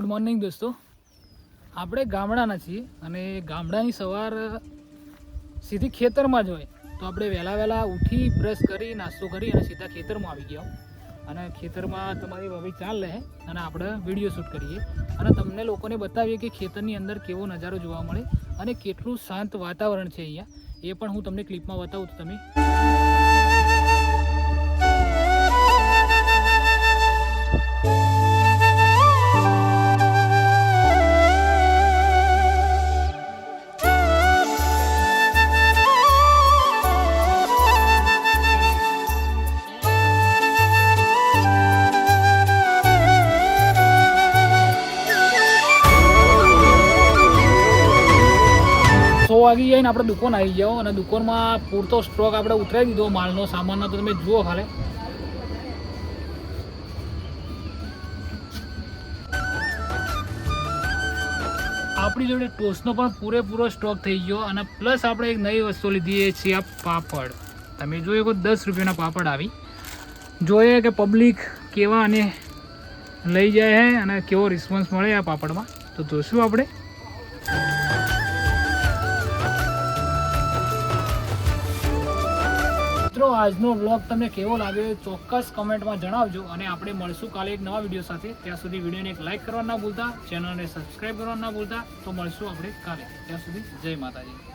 Good morning દોસ્તો, આપણે ગામડાના છીએ અને ગામડાની સવાર સીધી ખેતરમાં જ હોય. તો આપણે વહેલા ઉઠી બ્રશ કરી નાસ્તો કરી અને સીધા ખેતરમાં આવી ગયા અને ખેતરમાં તમારી ભાભી ચાલ લે અને આપણે વિડીયો શૂટ કરીએ અને તમને લોકોને બતાવીએ કે ખેતરની અંદર કેવો નજારો જોવા મળે અને કેટલું શાંત વાતાવરણ છે અહીંયા. એ પણ હું તમને ક્લિપમાં બતાવું તો તમે વાગી જાય ને આપણે દુકાન આવી જાઓ અને દુકાનમાં પૂરતો સ્ટોક આપણે ઉતરાવી દીધો માલનો સામાનનો. તો તમે જુઓ ખાલી આપણી જોડે ટોસ્ટનો પણ પૂરેપૂરો સ્ટોક થઈ ગયો અને પ્લસ આપણે એક નવી વસ્તુ લીધી છે આ પાપડ. તમે જોઈએ કે 10 રૂપિયાના પાપડ આવી જોઈએ કે પબ્લિક કેવા અને લઈ જાય છે અને કેવો રિસ્પોન્સ મળે આ પાપડમાં. તો જોશું આપણે. આજનો વ્લોગ તમને કેવો લાગ્યો ચોક્કસ કમેન્ટમાં જણાવજો અને આપણે મળશું કાલે એક નવા વિડીયો સાથે. ત્યાં સુધી વિડીયોને એક લાઇક કરવા ના ભૂલતા, ચેનલને સબસ્ક્રાઈબ કરવા ના ભૂલતા. તો મળશું આપણે કાલે. ત્યાં સુધી જય માતાજી.